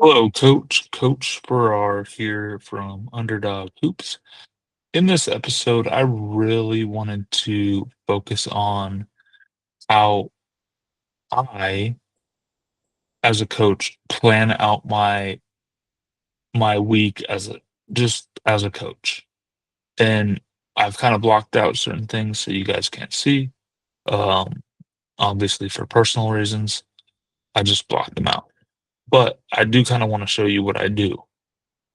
Hello, Coach. Coach Farrar here from Underdog Hoops. In this episode, I really wanted to focus on how I, as a coach, plan out my week just as a coach. And I've kind of blocked out certain things so you guys can't see. Um, Obviously for personal reasons, I just blocked them out. But I do kind of want to show you what I do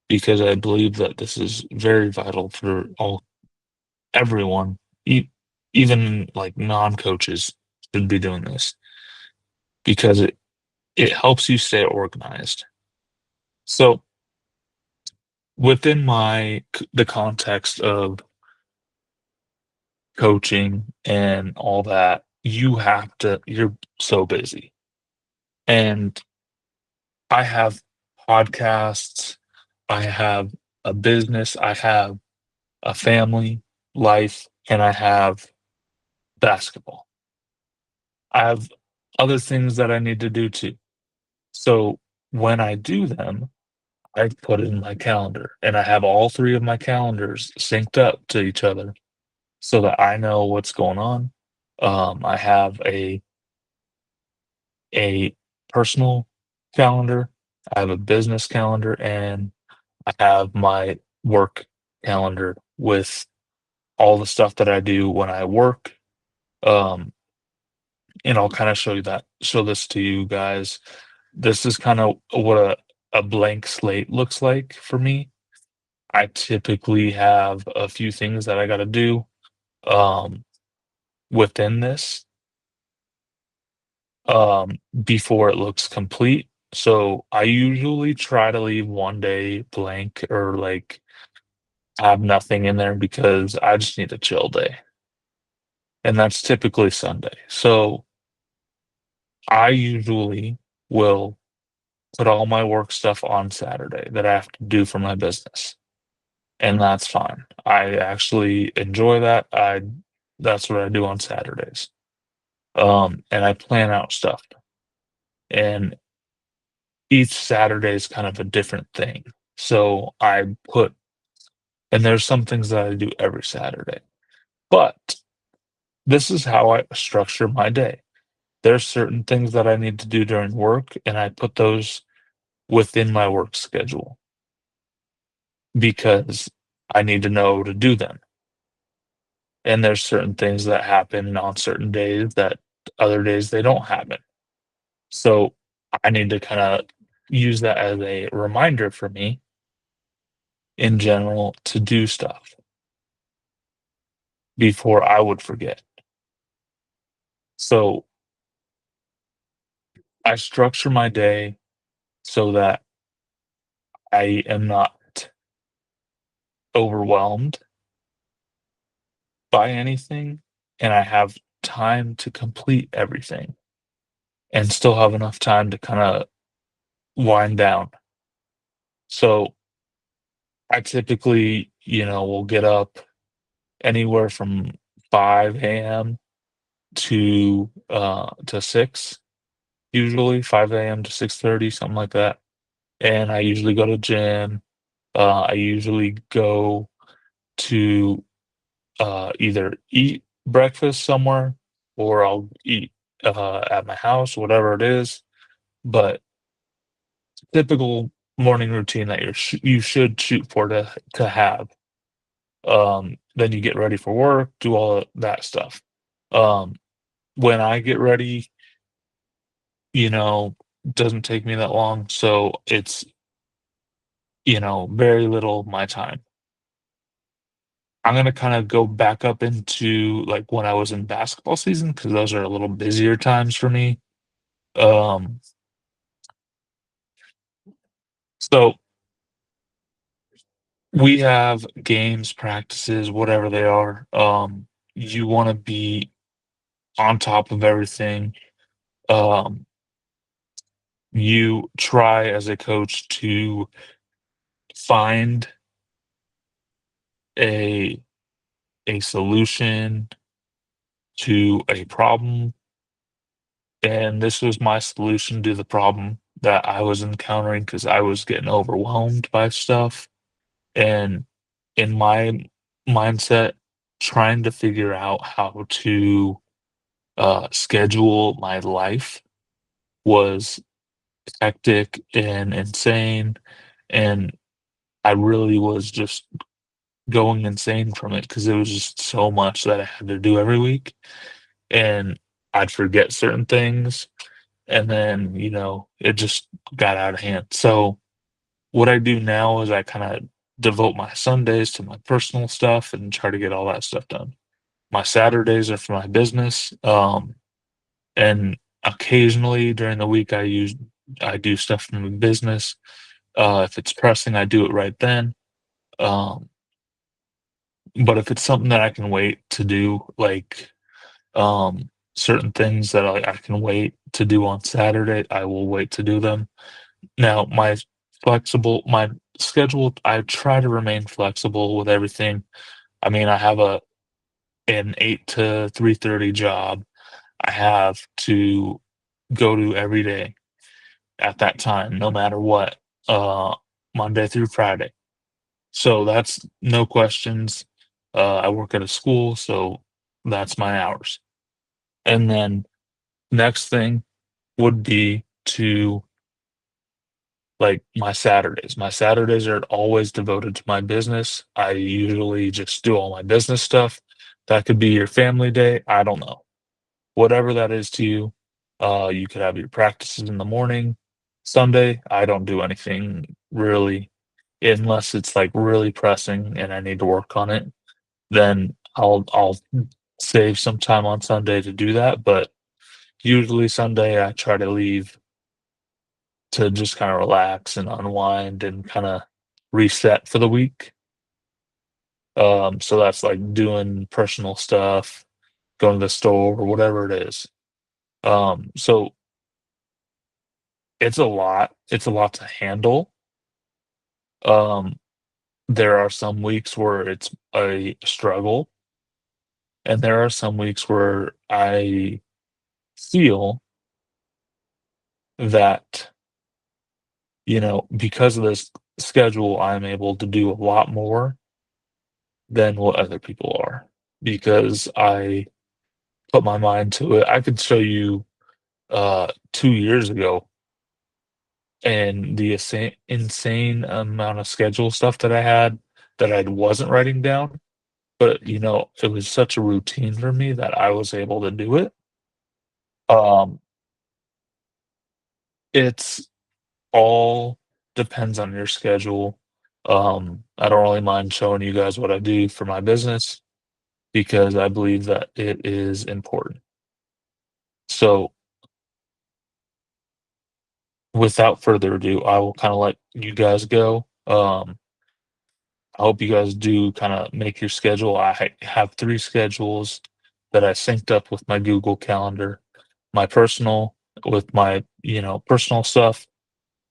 because I believe that this is very vital for all everyone, e even, like, non-coaches should be doing this because it helps you stay organized. So, within the context of coaching and all that, you're so busy, and I have podcasts, I have a business, I have a family life, and I have basketball. I have other things that I need to do too. So when I do them, I put it in my calendar and I have all three of my calendars synced up to each other so that I know what's going on. I have a personal calendar, I have a business calendar, and I have my work calendar with all the stuff that I do when I work. Um, and I'll kind of show this to you guys. This is kind of what a blank slate looks like for me. I typically have a few things that I gotta do, um, within this, before it looks complete. So I usually try to leave one day blank or like have nothing in there because I just need a chill day. And that's typically Sunday. So I usually will put all my work stuff on Saturday that I have to do for my business. And that's fine. I actually enjoy that. That's what I do on Saturdays. And I plan out stuff. And each Saturday is kind of a different thing. So and there's some things that I do every Saturday. But this is how I structure my day. There's certain things that I need to do during work, and I put those within my work schedule because I need to know to do them. And there's certain things that happen on certain days that other days they don't happen. So I need to kinda use that as a reminder for me in general to do stuff before I would forget. So I structure my day so that I am not overwhelmed by anything and I have time to complete everything and still have enough time to kinda wind down. So I typically, will get up anywhere from 5 a.m. to 6, usually 5 a.m. to 6:30, something like that, and I usually go to gym. I usually go to, either eat breakfast somewhere or I'll eat, at my house, whatever it is, but typical morning routine that you should shoot for to have. Then you get ready for work, do all of that stuff. Um, when I get ready, you know, doesn't take me that long, so it's, very little of my time. I'm gonna kinda go back up into, like, when I was in basketball season because those are a little busier times for me. Um, so we have games, practices, whatever they are. You wanna be on top of everything. Um, you try as a coach to find a a solution to a problem, and this was my solution to the problem that I was encountering because I was getting overwhelmed by stuff. And in my mindset, trying to figure out how to schedule my life was hectic and insane. And I really was just going insane from it because it was just so much that I had to do every week. And I'd forget certain things. And then, it just got out of hand. So what I do now is I kind of devote my Sundays to my personal stuff and try to get all that stuff done. My Saturdays are for my business. And occasionally during the week I do stuff from the business. If it's pressing, I do it right then. Um, but if it's something that I can wait to do, like certain things that I can wait to do on Saturday, I will wait to do them. Now, my schedule, I try to remain flexible with everything. I mean, I have an 8 to 3:30 job. I have to go to every day at that time, no matter what, uh, Monday through Friday. So that's no questions. I work at a school, so that's my hours. And then next thing would be to like my Saturdays. My Saturdays are always devoted to my business. I usually just do all my business stuff. That could be your family day. I don't know. Whatever that is to you. You could have your practices in the morning. Sunday, I don't do anything really unless it's like really pressing and I need to work on it. Then I'll save some time on Sunday to do that. But usually Sunday I try to leave to just kinda relax and unwind and kinda reset for the week. So that's, like, doing personal stuff, going to the store, or whatever it is. So it's a lot to handle. Um, there are some weeks where it's a struggle, and there are some weeks where I feel that, because of this schedule, I'm able to do a lot more than what other people are because I put my mind to it. I could show you 2 years ago and the insane amount of schedule stuff that I had that I wasn't writing down, but, it was such a routine for me that I was able to do it. Um, it's all depends on your schedule. I don't really mind showing you guys what I do for my business because I believe that it is important. So, without further ado, I will kinda let you guys go. I hope you guys do kinda make your schedule. I have 3 schedules that I synced up with my Google Calendar, my personal with my, personal stuff,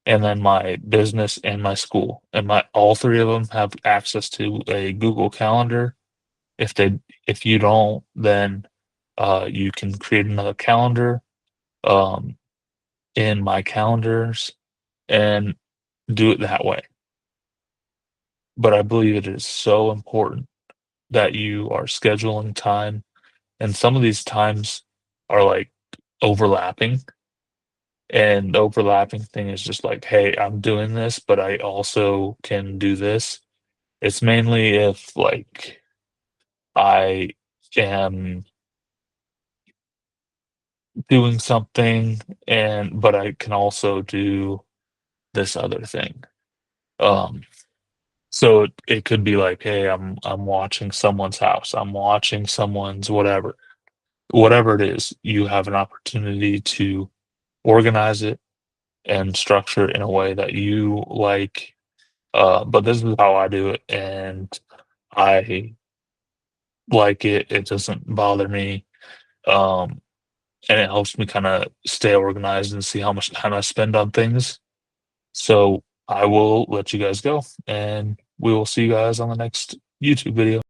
and then my business and my school, and my all 3 of them have access to a Google Calendar. If they if you don't, then, you can create another calendar, um, in my calendars and do it that way. But I believe it is so important that you are scheduling time, and some of these times are, like, overlapping, and the overlapping thing is just like, "Hey, I'm doing this, but I also can do this." It's mainly if, like, I am doing something but I can also do this other thing. Um, so it could be like, "Hey, I'm watching someone's house, I'm watching someone's whatever." Whatever it is, you have an opportunity to organize it and structure it in a way that you like, but this is how I do it, and I like it. It doesn't bother me, um, and it helps me kinda stay organized and see how much time I spend on things. So, I will let you guys go, and we will see you guys on the next YouTube video.